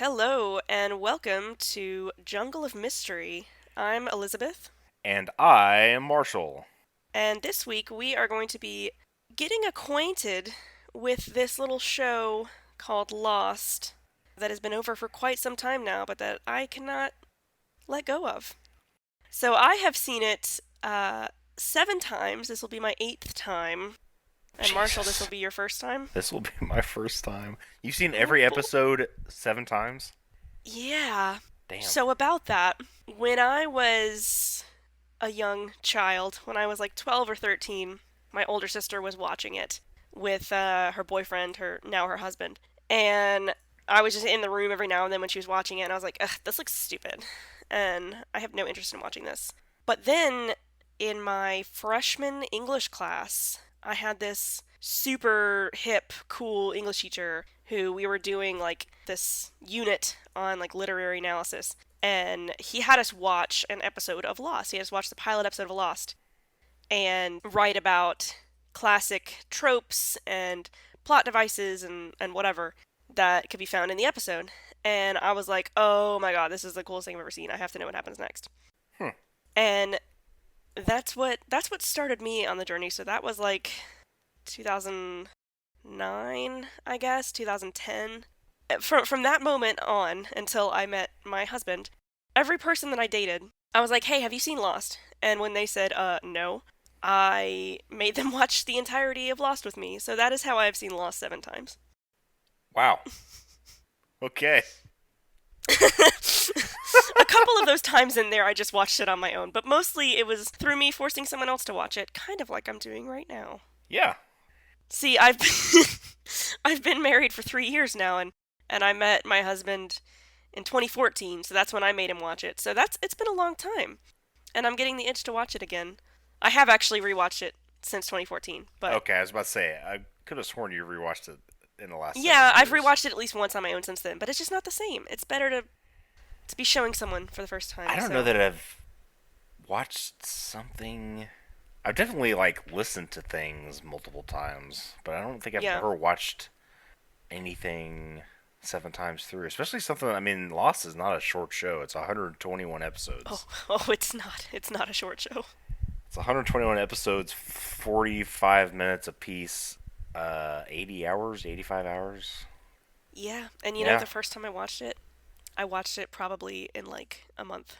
Hello and welcome to Jungle of Mystery. I'm Elizabeth, And I am Marshall. and this week we are going to be getting acquainted with this little show called Lost that has been over for quite some time now, but that I cannot let go of. So I have seen it 7 times. This will be my eighth time. And Marshall, this will Jesus. be your first time? This will be my first time. You've seen Oh every boy. episode 7 times? Yeah. Damn. So about that, when I was a young child, when I was like 12 or 13, my older sister was watching it with her boyfriend, her husband. And I was just in the room every now and then when she was watching it, and I was like, ugh, this looks stupid. And I have no interest in watching this. But then in my freshman English class, I had this super hip, cool English teacher who we were doing like this unit on like literary analysis, and he had us watch an episode of Lost. He had us watch the pilot episode of Lost and write about classic tropes and plot devices and whatever that could be found in the episode. And I was like, oh my god, this is the coolest thing I've ever seen. I have to know what happens next. Hmm. And that's what started me on the journey. So that was like 2009, I guess, 2010. From that moment on until I met my husband, every person that I dated, I was like, "Hey, have you seen Lost?" And when they said no, I made them watch the entirety of Lost with me. So that is how I have seen Lost 7 times. Wow. Okay. A couple of those times in there, I just watched it on my own, but mostly it was through me forcing someone else to watch it, kind of like I'm doing right now. Yeah. See, I've I've been married for 3 years now, and I met my husband in 2014, so that's when I made him watch it. So it's been a long time, and I'm getting the itch to watch it again. I have actually rewatched it since 2014, but Okay, I was about to say, I could have sworn you rewatched it in the last several yeah, I've years. rewatched it at least once on my own since then. But it's just not the same. It's better to be showing someone for the first I time. don't know So that I've watched something. I've definitely, like, listened to things multiple times, but I don't think I've yeah. ever watched anything 7 times through. Especially something, I mean, Lost is not a short show. It's 121 Oh, episodes. oh, it's not. It's not a short show. It's 121 episodes, 45 minutes apiece, 80 hours, 85 hours. Yeah, and Yeah, the first time I watched it probably in like a month.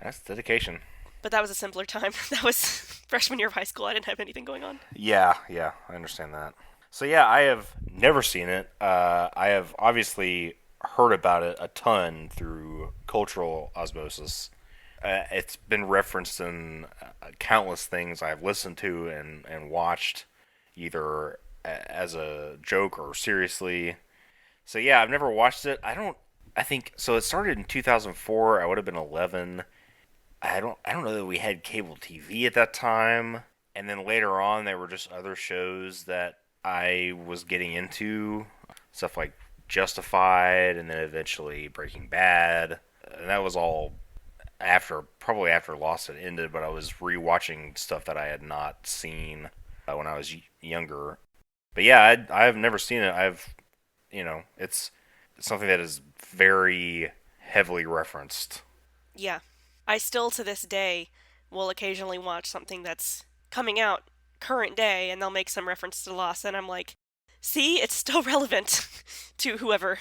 that's dedication. But that was a simpler time. That was freshman year of high school. I didn't have anything going on. Yeah, yeah, I understand that. So yeah, I have never seen it. I have obviously heard about it a ton through cultural osmosis. It's been referenced in countless things I've listened to and watched, either as a joke or seriously. So yeah, I've never watched it. I don't. I think so. It started in 2004. I would have been 11. I don't know that we had cable TV at that time. And then later on, there were just other shows that I was getting into, stuff like Justified, and then eventually Breaking Bad. And that was all probably after Lost had ended. But I was rewatching stuff that I had not seen when I was younger. But yeah, I've never seen it. It's something that is very heavily referenced. Yeah. I still to this day will occasionally watch something that's coming out current day and they'll make some reference to Lost and I'm like, "See, it's still relevant to whoever's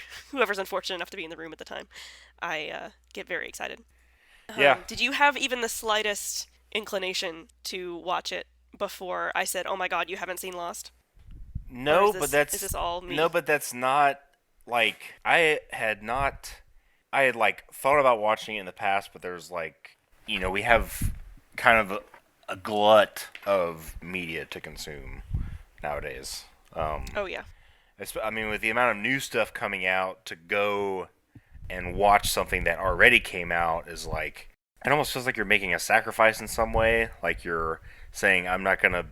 unfortunate enough to be in the room at the time." I get very excited. Yeah, Did you have even the slightest inclination to watch it before I said, "Oh my god, you haven't seen Lost?" Or no, but is that's this all no, me? but that's not like I had not. I had like thought about watching it in the past, but there's like we have kind of a glut of media to consume nowadays. Oh yeah. I mean, with the amount of new stuff coming out, to go and watch something that already came out is like it almost feels like you're making a sacrifice in some way. Like you're saying, I'm not gonna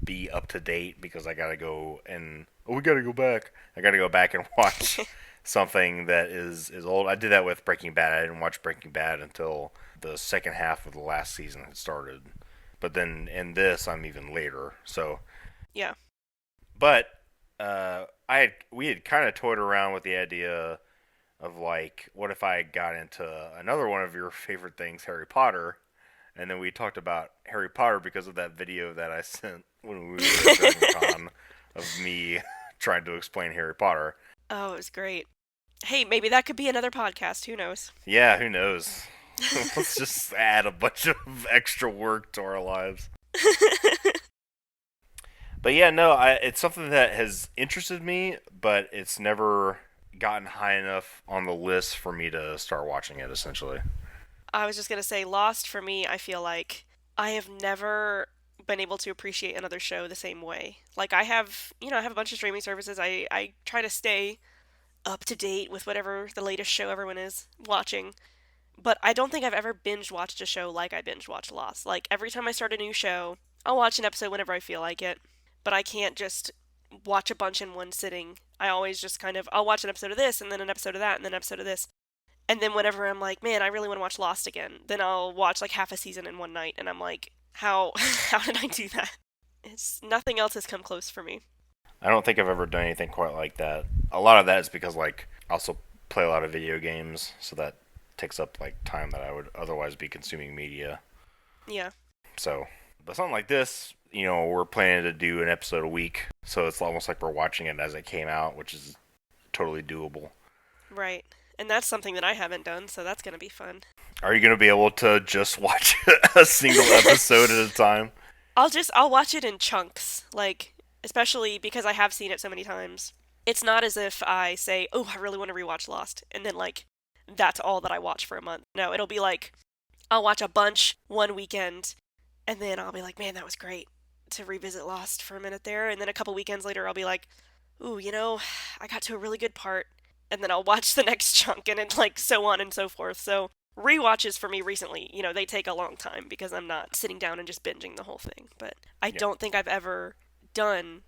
be up to date because I gotta go and we gotta go back. I gotta go back and watch something that is old. I did that with Breaking Bad. I didn't watch Breaking Bad until the second half of the last season had started. But then in this, I'm even later. So, Yeah. but we had kind of toyed around with the idea of like, what if I got into another one of your favorite things, Harry Potter, and then we talked about Harry Potter because of that video that I sent when we were at Dragon Con of me trying to explain Harry Potter. Oh, it was great. Hey, maybe that could be another podcast. Who knows? Yeah, who knows? Let's just add a bunch of extra work to our lives. But yeah, no, it's something that has interested me, but it's never gotten high enough on the list for me to start watching it, essentially. I was just gonna say, Lost for me, I feel like I have never been able to appreciate another show the same way. Like I have a bunch of streaming services. I try to stay up to date with whatever the latest show everyone is watching. But I don't think I've ever binge watched a show like I binge watched Lost. Like every time I start a new show, I'll watch an episode whenever I feel like it. But I can't just watch a bunch in one sitting. I always just kind of I'll watch an episode of this and then an episode of that and then an episode of this. And then whenever I'm like, man, I really want to watch Lost again, then I'll watch like half a season in one night and I'm like, how how did I do that? It's nothing else has come close for me. I don't think I've ever done anything quite like that. A lot of that is because like I also play a lot of video games, so that takes up like time that I would otherwise be consuming media. Yeah, So, but something like this, we're planning to do an episode a week, so it's almost like we're watching it as it came out, which is totally doable. right. And that's something that I haven't done, so that's going to be fun. Are you going to be able to just watch a single episode at a time? I'll watch it in chunks, like especially because I have seen it so many times. It's not as if I say, "Oh, I really want to rewatch Lost," and then like that's all that I watch for a month. No, it'll be like I'll watch a bunch one weekend and then I'll be like, "Man, that was great." To revisit Lost for a minute there, and then a couple weekends later I'll be like, "Ooh, I got to a really good part." And then I'll watch the next chunk and it's like so on and so forth. So rewatches for me recently, they take a long time because I'm not sitting down and just binging the whole thing. But I Yeah. don't think I've ever done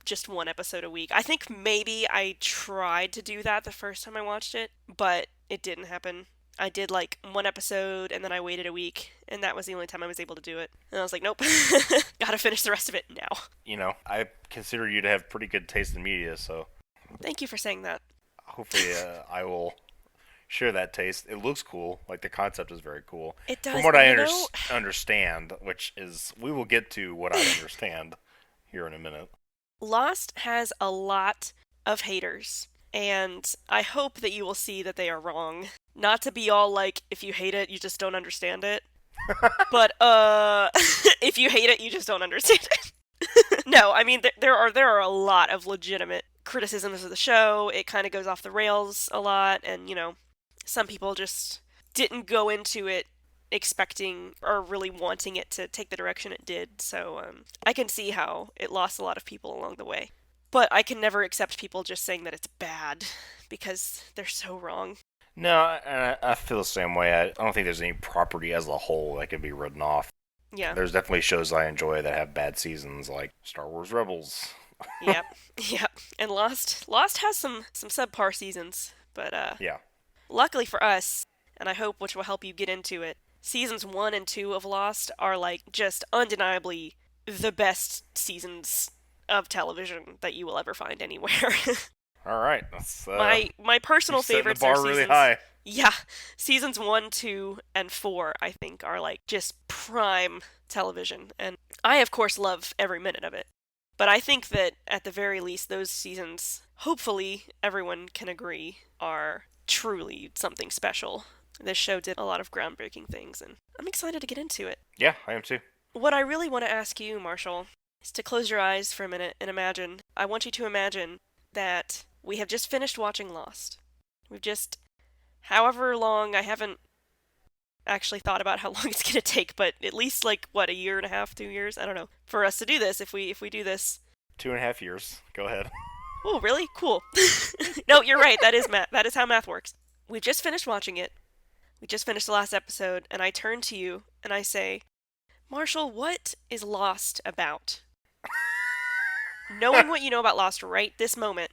just one episode a week. I think maybe I tried to do that the first time I watched it, but it didn't happen. I did like one episode and then I waited a week, and that was the only time I was able to do it. And I was like, nope, gotta finish the rest of it now. I consider you to have pretty good taste in media, so Thank you for saying that. hopefully I will share that taste. It looks cool. Like the concept is very cool. It From does, what and I understand, which is we will get to what I understand here in a minute. Lost has a lot of haters, and I hope that you will see that they are wrong. Not to be all like, if you hate it, you just don't understand it. But if you hate it, you just don't understand it. No, I mean there are a lot of legitimate criticisms of the show. It kind of goes off the rails a lot, and some people just didn't go into it expecting or really wanting it to take the direction it did. So I can see how it lost a lot of people along the way. But I can never accept people just saying that it's bad because they're so wrong. No, and I feel the same way. I don't think there's any property as a whole that can be written off. Yeah. There's definitely shows I enjoy that have bad seasons, like Star Wars Rebels. Yep. Yep. And Lost has some subpar seasons, but Yeah. luckily for us, and I hope which will help you get into it, seasons 1 and 2 of Lost are like just undeniably the best seasons of television that you will ever find anywhere. All right. That's My you're personal setting the favorites are bar really seasons. high. Yeah, seasons 1, 2, and 4 I think are like just prime television, and I of course love every minute of it. But I think that at the very least those seasons, hopefully everyone can agree, are truly something special. This show did a lot of groundbreaking things, and I'm excited to get into it. Yeah, I am too. What I really want to ask you, Marshall, is to close your eyes for a minute and imagine. I want you to imagine that we have just finished watching Lost. We've just, however long, I haven't actually thought about how long it's going to take, but at least like, what, a year and a half, 2 years? I don't know. For us to do this, if we do this. 2.5 years. Go ahead. Oh, really? Cool. No, you're right. That is math. That is how math works. We've just finished watching it. We just finished the last episode, and I turn to you and I say, Marshall, what is Lost about? Knowing what you know about Lost right this moment,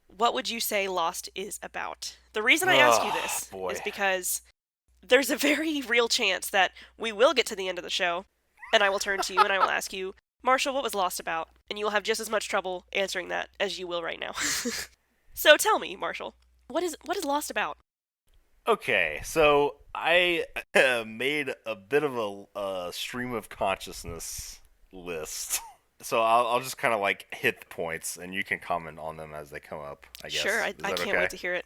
what would you say Lost is about? The reason I ask you Oh this boy. is because there's a very real chance that we will get to the end of the show, and I will turn to you and I will ask you, Marshall, what was Lost about? And you will have just as much trouble answering that as you will right now. So tell me, Marshall. What is Lost about? Okay, so I made a bit of a stream of consciousness list. So I'll just kind of like hit the points, and you can comment on them as they come up. I Sure, guess I, is I that can't wait okay? to hear it.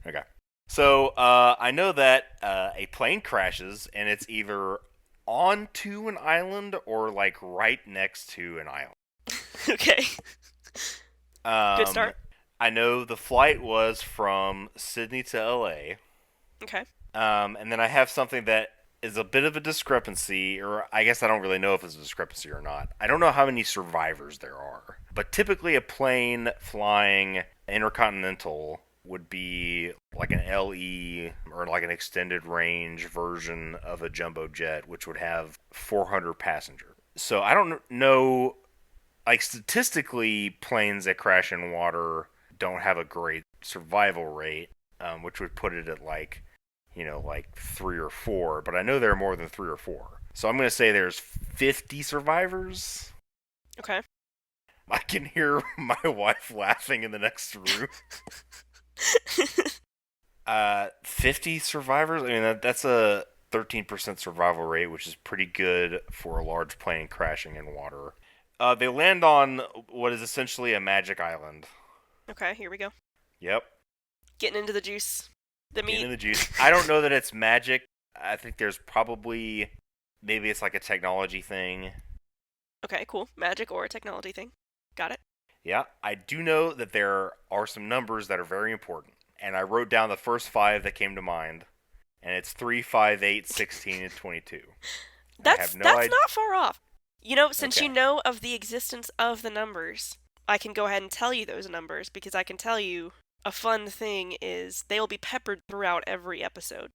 Okay. So I know that a plane crashes, and it's either onto an island or like right next to an island. Okay, good Um, start. I know the flight was from Sydney to LA. Okay, And then I have something that is a bit of a discrepancy, or I guess I don't really know if it's a discrepancy or not. I don't know how many survivors there are, but typically a plane flying intercontinental would be like an LE or like an extended range version of a jumbo jet, which would have 400 passengers. So I don't know, like statistically, planes that crash in water don't have a great survival rate, which would put it at like like 3 or 4, but I know there are more than 3 or 4. So I'm going to say there's 50 survivors. okay. I can hear my wife laughing in the next room. 50 survivors? I mean, that's a 13% survival rate, which is pretty good for a large plane crashing in water. They land on what is essentially a magic island. Okay, here we go. Yep, Getting into the juice, the getting meat. in the juice. I don't know that it's magic. I think there's probably maybe it's like a technology thing. Okay, cool. Magic or a technology thing. Got it. Yeah, I do know that there are some numbers that are very important, and I wrote down the first five that came to mind, and it's 3, 5, 8, 16, and 22. I have That's no that's idea. not far off. Since you Okay, know of the existence of the numbers, I can go ahead and tell you those numbers because I can tell you a fun thing is they will be peppered throughout every episode.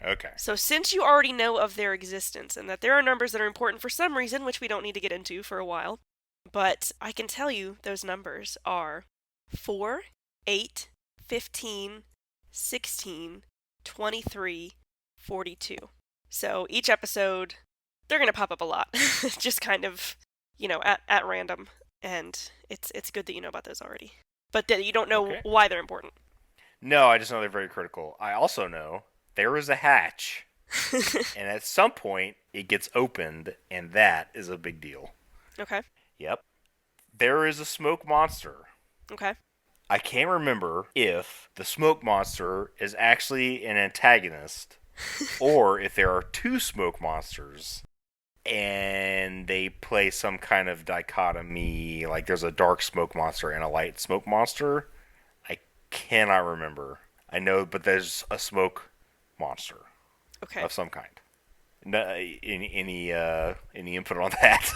okay, So since you already know of their existence and that there are numbers that are important for some reason, which we don't need to get into for a while, but I can tell you those numbers are 4, 8, 15, 16, 23, 42. So each episode, they're going to pop up a lot, just kind of, at random. And it's good that you know about those already. But that you don't know okay. why they're important. No, I just know they're very critical. I also know there is a hatch, and at some point it gets opened, and that is a big deal. Okay. Yep. There is a smoke monster. Okay. I can't remember if the smoke monster is actually an antagonist or if there are two smoke monsters and they play some kind of dichotomy, like there's a dark smoke monster and a light smoke monster. I cannot remember. I know, but there's a smoke monster Okay. of some kind. No, any input on that?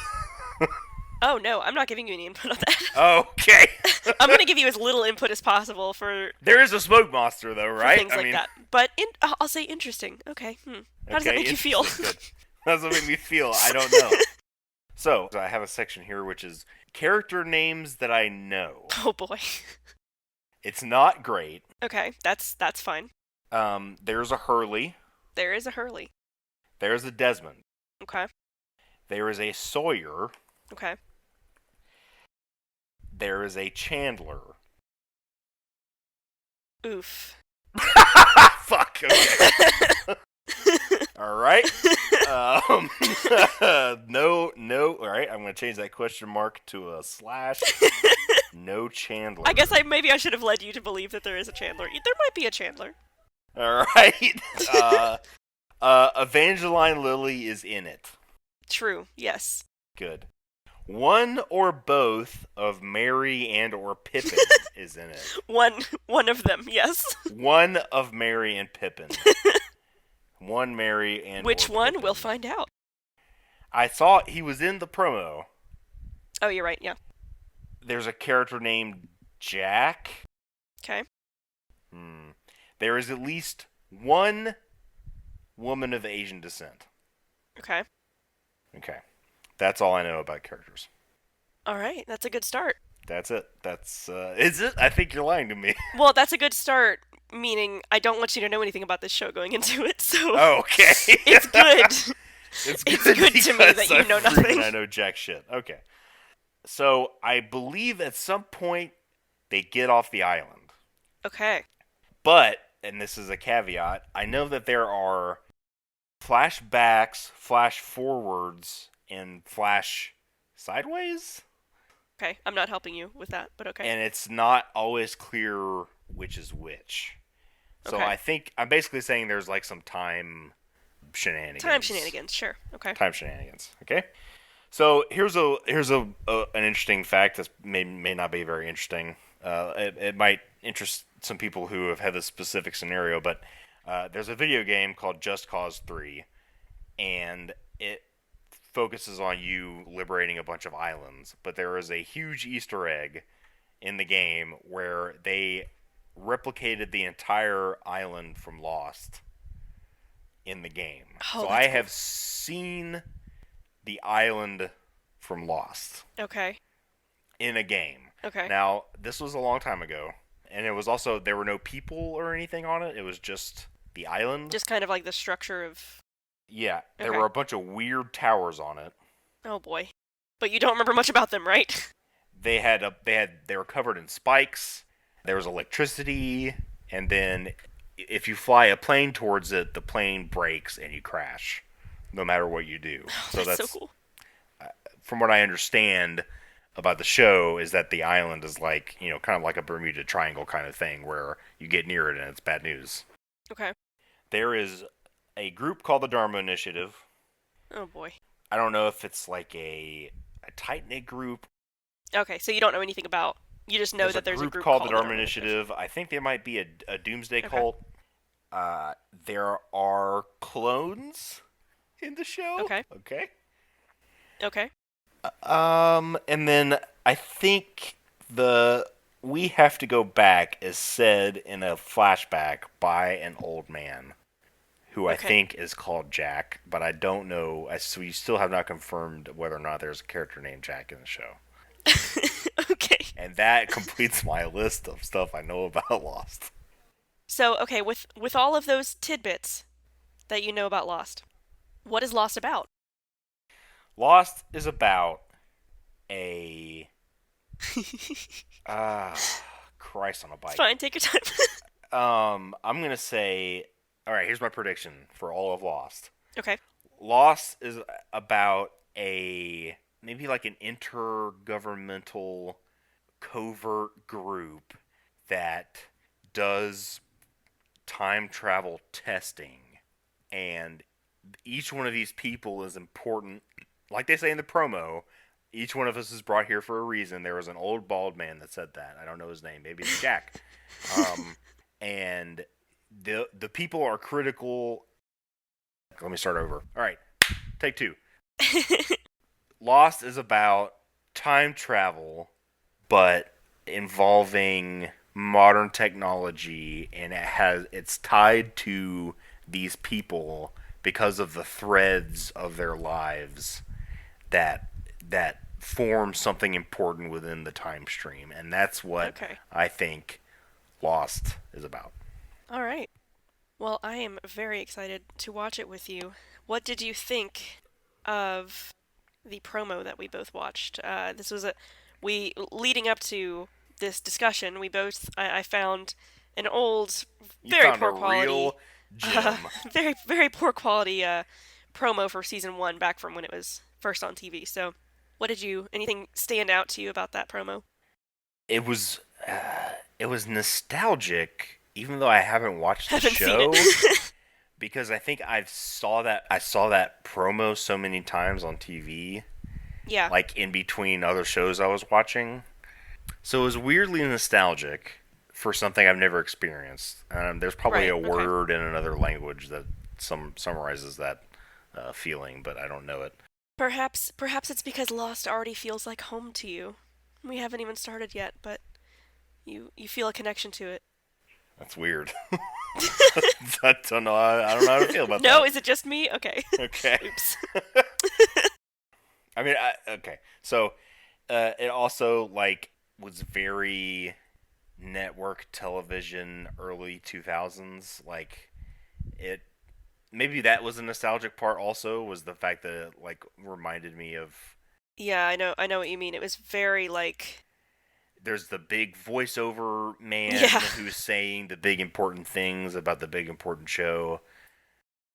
Oh no, I'm not giving you any input on that. Okay. I'm gonna give you as little input as possible There is a smoke monster though, for right? things I like mean, that. But I'll say interesting. Okay. How does that okay, make you feel? interesting, good. How does it make me feel? I don't know. So I have a section here which is character names that I know. Oh boy. It's not great. Okay, that's fine. There's a Hurley. There is a Hurley. There's a Desmond. Okay. There is a Sawyer. Okay. There is a Chandler. Oof. Fuck. Okay. All right. Um, no, no. All right. I'm gonna change that question mark to a slash. No Chandler. I guess maybe I should have led you to believe that there is a Chandler. There might be a Chandler. All right. Evangeline Lilly is in it. True. Yes. Good. One or both of Mary and or Pippin is in it. One of them. Yes. One of Mary and Pippin. One Mary and Which or one? Pippin. We'll find out. I thought he was in the promo. Oh, you're right. Yeah. There's a character named Jack. Okay. There is at least one woman of Asian descent. Okay. Okay. That's all I know about characters. All right. That's a good start. That's it. Is it? I think you're lying to me. Well, that's a good start. Meaning, I don't want you to know anything about this show going into it. So Oh, okay. it's good. It's It's good good to me that you know nothing. I know jack shit. Okay. So I believe at some point they get off the island. Okay. But, and this is a caveat, I know that there are flashbacks, flash forwards, and flash sideways, Okay, I'm not helping you with that, but okay. and it's not always clear which is which. So Okay. I think I'm basically saying there's like some Time shenanigans. shenanigans, sure. Okay. Time shenanigans. Okay. So here's a an interesting fact that may not be very interesting. It might interest some people who have had this specific scenario, but there's a video game called Just Cause 3, and it focuses on you liberating a bunch of islands. But there is a huge Easter egg in the game where they replicated the entire island from Lost in the game. Oh, So I that's cool. have seen the island from Lost Okay. in a game. Okay. Now, this was a long time ago, and it was also there were no people or anything on it. It was just the island. Just kind of like the structure of. Yeah, there Okay. were a bunch of weird towers on it. Oh boy. But you don't remember much about them, right? They were covered in spikes. There was electricity, and then if you fly a plane towards it, the plane breaks and you crash, no matter what you do. Oh, So that's so that's cool. from what I understand about the show is that the island is like, kind of like a Bermuda Triangle kind of thing where you get near it and it's bad news. Okay. There is a group called the Dharma Initiative. Oh boy. I don't know if it's like a tight knit group. Okay, so you don't know anything about. You just know There's a that there's a group group called the called the Dharma Dharma Initiative. Initiative. I think they might be a doomsday Okay. cult. There are clones in the show. Okay. Okay. Okay. And then I think the we have to go back is said in a flashback by an old man who I Okay. think is called Jack, but I don't know. So we still have not confirmed whether or not there's a character named Jack in the show. Okay. And that completes my list of stuff I know about Lost. So, okay, with all of those tidbits that you know about Lost, what is Lost about? Lost is about a It's ah Christ on a bike. fine, take your time. I'm gonna say, all right. Here's my prediction for all of Lost. Okay. Lost is about a maybe like an intergovernmental covert group that does time travel testing, and each one of these people is important. Like they say in the promo, each one of us is brought here for a reason. There was an old bald man that said that. I don't know his name. Maybe it's Jack. Um, and the people are critical. Let me start over. All right, take two. Lost is about time travel, but involving modern technology, and it's tied to these people because of the threads of their lives that form something important within the time stream, and that's what Okay. I think Lost is about. All right. Well, I am very excited to watch it with you. What did you think of the promo that we both watched? This was a we leading up to this discussion. We both I found an old, You very found a poor quality, real uh, gem. very poor quality promo for season one back from when it was first on TV. So, what did you? Anything stand out to you about that promo? It was it was nostalgic, even though I haven't watched the Haven't seen it. show, because I think I saw that promo so many times on TV, Yeah. like in between other shows I was watching. So it was weirdly nostalgic for something I've never experienced. There's probably Right. a Okay. word in another language that summarizes that feeling, but I don't know it. Perhaps it's because Lost already feels like home to you. We haven't even started yet, but you feel a connection to it. That's weird. I don't know. I don't know how to feel about No, that. is it just me? Okay. Okay. Oops. I mean, okay. So it also like was very network television early 2000s. Like it maybe that was a nostalgic part. Also, was the fact that it like reminded me of Yeah, I know what you mean. It was very like there's the big voiceover Yeah. man who's saying the big important things about the big important show.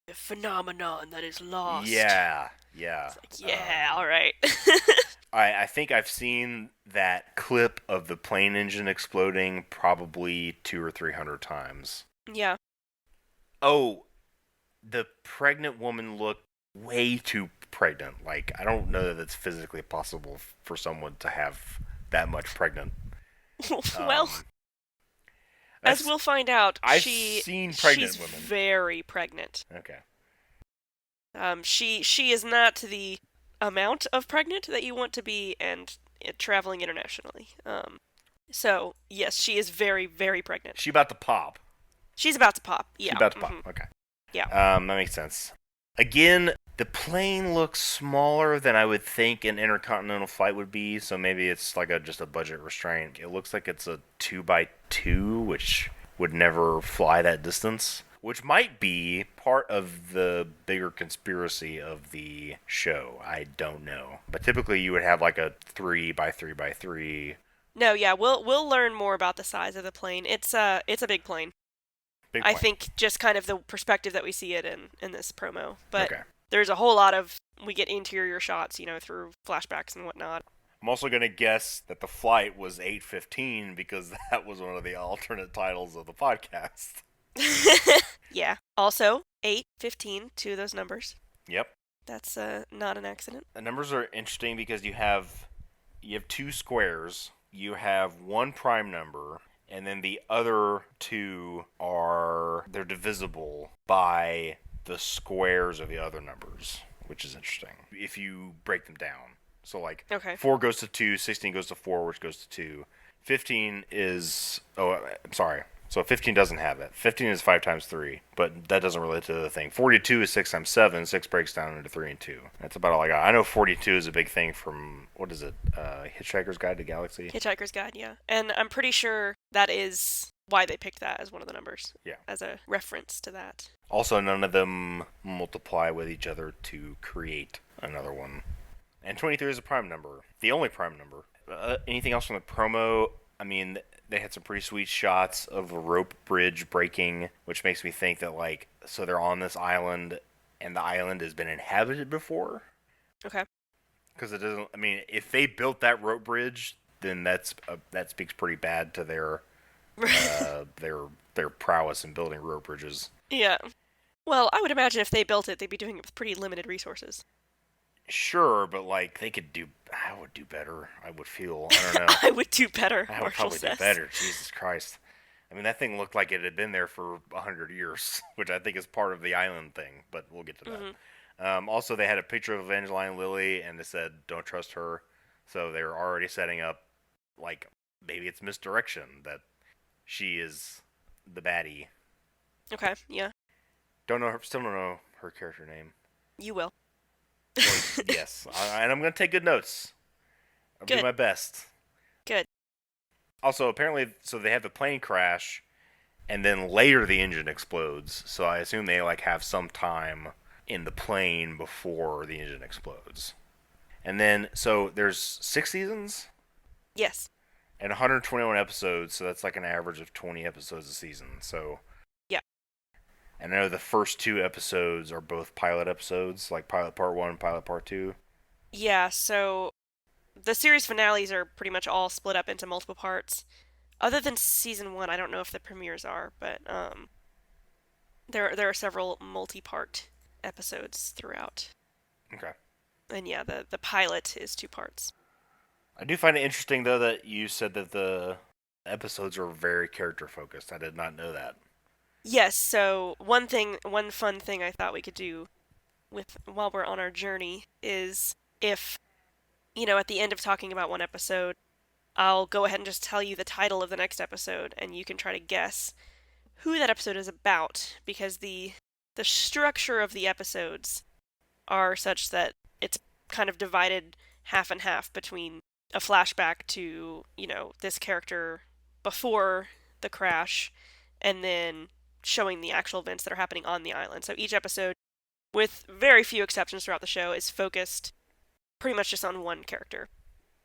The phenomenon that is lost. Yeah, yeah. It's like, yeah, all right. I think I've seen that clip of the plane engine exploding probably 200 or 300 times. Yeah. Oh, the pregnant woman looked way too pregnant. Like, I don't know that it's physically possible for someone to have that much pregnant. Well, Um, as that's we'll find out, I've seen she's pregnant women. very pregnant. Okay. She is not the amount of pregnant that you want to be, and traveling internationally. So yes, she is very, very pregnant. She about to pop. She's about to pop. She Yeah. about to pop. Okay. Yeah. That makes sense. Again, the plane looks smaller than I would think an intercontinental flight would be, so maybe it's like just a budget restraint. It looks like it's a 2x2, which would never fly that distance, which might be part of the bigger conspiracy of the show. I don't know. But typically you would have like a 3x3x3 No, yeah, we'll learn more about the size of the plane. It's a big plane. big I plane. think just kind of the perspective that we see it in this promo. But Okay. there's a whole lot of we get interior shots, through flashbacks and whatnot. I'm also going to guess that the flight was 8:15 because that was one of the alternate titles of the podcast. Yeah. Also, 8, 15, two of those numbers. Yep. That's not an accident. The numbers are interesting because you have two squares, you have one prime number, and then the other two they're divisible by the squares of the other numbers, which is interesting if you break them down. So like Okay. 4 goes to 2, 16 goes to 4, which goes to 2. 15 is I'm sorry. So 15 doesn't have it. 15 is 5 times 3, but that doesn't relate to the thing. 42 is 6 times 7. 6 breaks down into 3 and 2. That's about all I got. I know 42 is a big thing from, what is it, Hitchhiker's Guide to Galaxy? Hitchhiker's Guide, yeah. And I'm pretty sure that is why they picked that as one of the numbers. Yeah. As a reference to that. Also, none of them multiply with each other to create another one. And 23 is a prime number. The only prime number. Anything else from the promo? I mean, they had some pretty sweet shots of a rope bridge breaking, which makes me think that, like, so they're on this island, and the island has been inhabited before? Okay. Because it doesn't, I mean, if they built that rope bridge, then that speaks pretty bad to their prowess in building rope bridges. Yeah. Well, I would imagine if they built it, they'd be doing it with pretty limited resources. Sure, but like I would do better. I would feel. I don't know. I would do better, I would Marshall probably says. do better. Jesus Christ. I mean, that thing looked like it had been there for 100 years, which I think is part of the island thing. But we'll get to that. Also, they had a picture of Evangeline Lilly, and they said, "Don't trust her." So they were already setting up, like, maybe it's misdirection that she is the baddie. Okay, yeah. Still don't know her character name. You will. Well, yes, and I'm gonna take good notes. I'll do Good. my best. Good. Also, apparently, so they have the plane crash, and then later the engine explodes. So I assume they like have some time in the plane before the engine explodes. And then, so there's 6 seasons Yes. and 121 episodes, so that's like an average of 20 episodes a season. So Yeah. and I know the first 2 episodes are both pilot episodes, like Pilot Part 1 and Pilot Part 2. Yeah, so the series finales are pretty much all split up into multiple parts. Other than season 1, I don't know if the premieres are, but there are several multi-part episodes throughout. Okay. And yeah, the pilot is 2 parts. I do find it interesting, though, that you said that the episodes are very character focused. I did not know that. Yes, so one fun thing I thought we could do while we're on our journey is if, at the end of talking about one episode, I'll go ahead and just tell you the title of the next episode, and you can try to guess who that episode is about, because the structure of the episodes are such that it's kind of divided half and half between a flashback to, this character before the crash, and then showing the actual events that are happening on the island. So each episode, with very few exceptions throughout the show, is focused pretty much just on one character.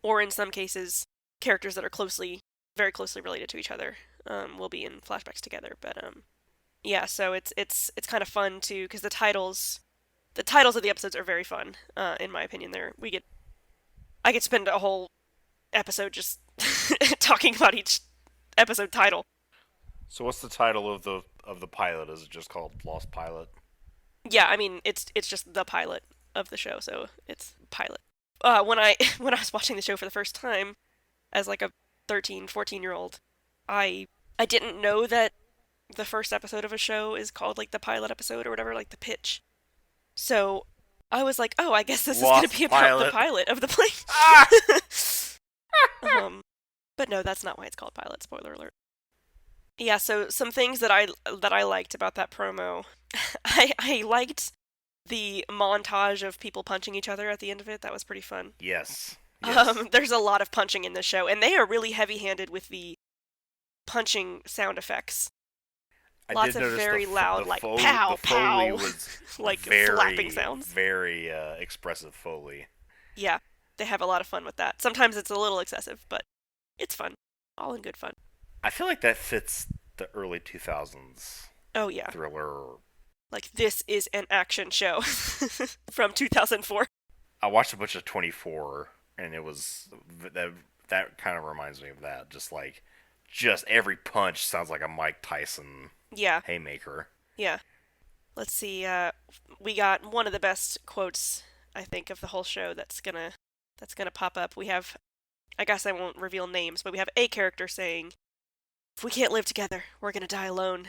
Or in some cases, characters that are very closely related to each other will be in flashbacks together. But yeah, so it's kind of fun too because the titles of the episodes are very fun. In my opinion, I get to spend a whole episode just talking about each episode title. So what's the title of the pilot? Is it just called Lost Pilot? Yeah, I mean it's just the pilot of the show, so it's pilot. When I when I was watching the show for the first time as like a 13, 14-year old, I I didn't know that the first episode of a show is called like the pilot episode or whatever, like the pitch. So I was like, oh, I guess this is going to Lost be about the Pilot. pilot of the plane. Ah! um, but no, that's not why it's called pilot. Spoiler alert. Yeah, so some things that I liked about that promo, I liked the montage of people punching each other at the end of it. That was pretty fun. Yes. Yes. There's a lot of punching in this show, and they are really heavy-handed with the punching sound effects. I Lots did of notice very loud, like the pow Foley pow, was like flapping very, sounds. very expressive Foley. Yeah, they have a lot of fun with that. Sometimes it's a little excessive, but it's fun. All in good fun. I feel like that fits the early 2000s Oh yeah, thriller. like this is an action show from 2004. I watched a bunch of 24, and it was that kind of reminds me of that. Just every punch sounds like a Mike Tyson Yeah, haymaker. yeah. Let's see. We got one of the best quotes I think of the whole show. That's gonna pop up. We have. I guess I won't reveal names, but we have a character saying, "If we can't live together, we're gonna die alone."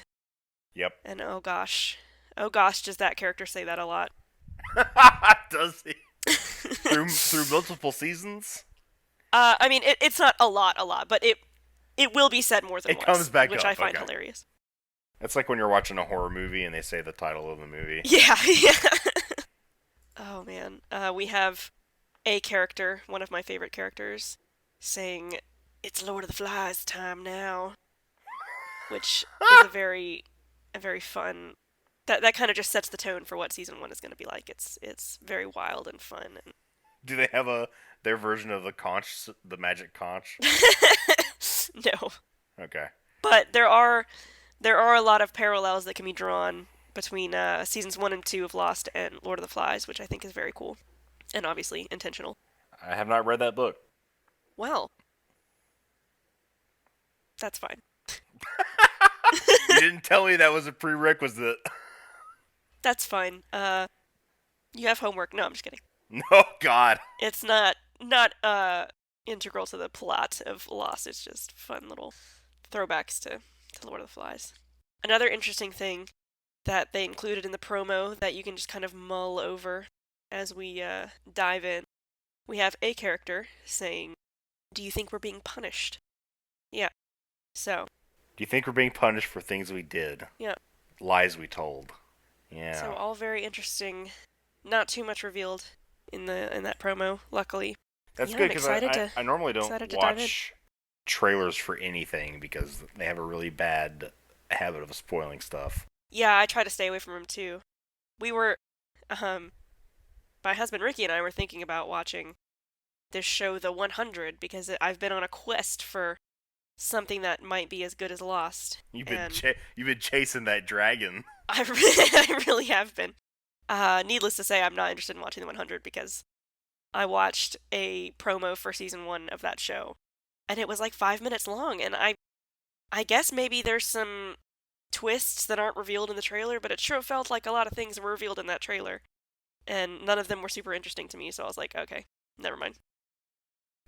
Yep. And oh gosh, does that character say that a lot? Does he? Through multiple seasons? I mean, it's not a lot, but it will be said more than It once, comes back which up. I find Okay. hilarious. It's like when you're watching a horror movie and they say the title of the movie. Yeah, yeah. Oh man, we have a character, one of my favorite characters, saying, "It's Lord of the Flies time now," which is a very fun. That kind of just sets the tone for what season one is going to be like. It's very wild and fun. Do they have their version of the conch, the magic conch? No, Okay. but there are a lot of parallels that can be drawn between seasons one and two of Lost and Lord of the Flies, which I think is very cool and obviously intentional. I have not read that book. Well, that's fine. You didn't tell me that was a prerequisite. That's fine. You have homework. No, I'm just kidding. No, God. It's not integral to the plot of Lost. It's just fun little throwbacks to Lord of the Flies. Another interesting thing that they included in the promo that you can just kind of mull over as we dive in. We have a character saying, "Do you think we're being punished?" Yeah. So, Do you think we're being punished for things we did? yeah. Lies we told. So Yeah. all very interesting. Not too much revealed in that promo, luckily. That's Yeah, good I'm because excited I normally don't excited to dive in. watch trailers for anything because they have a really bad habit of spoiling stuff. Yeah, I try to stay away from him too. We were, um, my husband Ricky and I were thinking about watching this show, The 100, because I've been on a quest for something that might be as good as Lost, and You've been chasing that dragon. I really have been. Needless to say, I'm not interested in watching The 100 because I watched a promo for season one of that show, and it was like 5 minutes long, and I guess maybe there's some twists that aren't revealed in the trailer, but it sure felt like a lot of things were revealed in that trailer, and none of them were super interesting to me, so I was like, okay, never mind.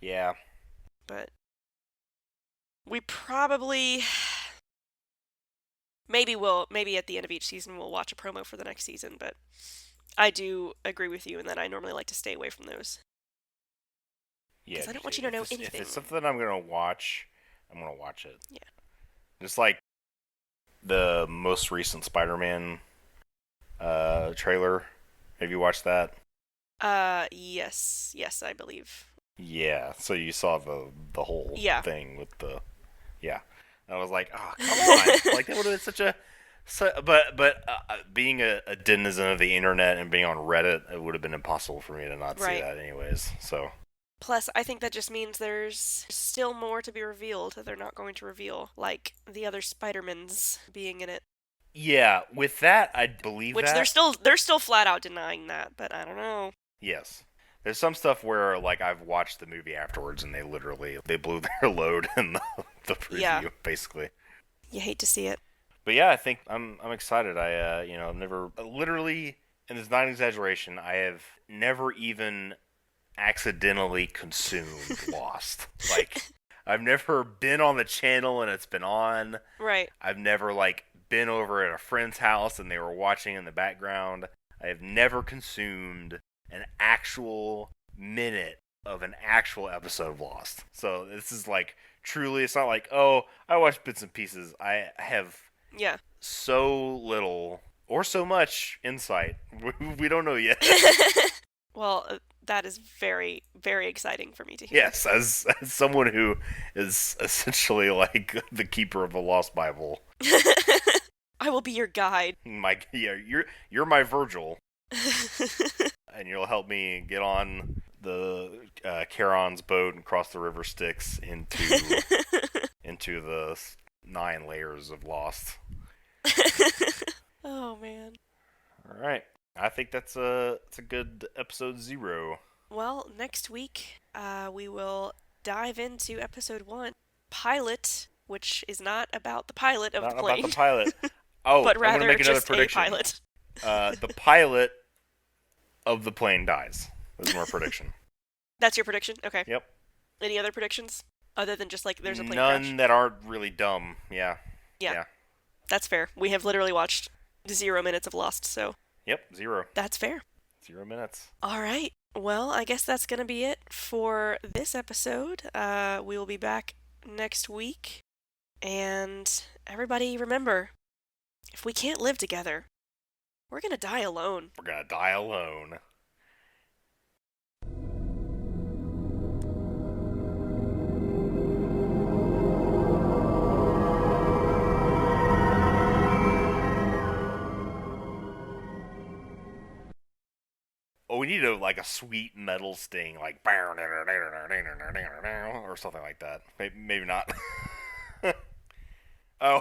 Yeah. But we probably maybe at the end of each season we'll watch a promo for the next season, but I do agree with you in that I normally like to stay away from those Yeah. because I don't want you to know If anything. it's something I'm gonna watch, I'm gonna watch it. Yeah. Just like the most recent Spider-Man trailer. Have you watched that? Yes, I believe. Yeah. So you saw the whole Yeah. thing with the yeah. I was like, oh come on, like that would have been such a. But being a denizen of the internet and being on Reddit, it would have been impossible for me to not see Right. that anyways. So Plus, I think that just means there's still more to be revealed that they're not going to reveal, like the other Spider-Mans being in it. Yeah, with that, I believe Which that. they're still flat out denying that, but I don't know. Yes. There's some stuff where like I've watched the movie afterwards and they blew their load in the Yeah, preview basically. you hate to see it. But yeah, I think I'm excited. I never literally, and it's not an exaggeration, I have never even accidentally consumed Lost. Like I've never been on the channel and it's been on. Right. I've never like been over at a friend's house and they were watching in the background. I have never consumed an actual minute of an actual episode of Lost. So this is like truly, it's not like, oh, I watched bits and pieces. I have Yeah. so little or so much insight. We don't know yet. Well, that is very, very exciting for me to hear. Yes, as someone who is essentially like the keeper of the Lost Bible, I will be your guide. my yeah, you're my Virgil, and you'll help me get on the Charon's boat and cross the river Styx into the 9 layers of Lost. Oh man. All right, I think it's a good episode 0. Well, next week we will dive into episode 1, Pilot, which is not about the pilot of the Not about the plane, pilot. Oh, but I'm gonna rather make another just a prediction. pilot. The pilot of the plane dies. That's my prediction. That's your prediction? Okay. Yep. Any other predictions? Other than just like there's a plane crash? None that aren't really dumb. Yeah. Yeah, Yeah. that's fair. We have literally watched 0 minutes of Lost, so Yep. 0. that's fair. 0 minutes. All right. Well, I guess that's going to be it for this episode. We will be back next week. And everybody remember, if we can't live together, we're going to die alone. We're gonna die alone. Oh, we need a sweet metal sting, like or something like that. Maybe not. Oh.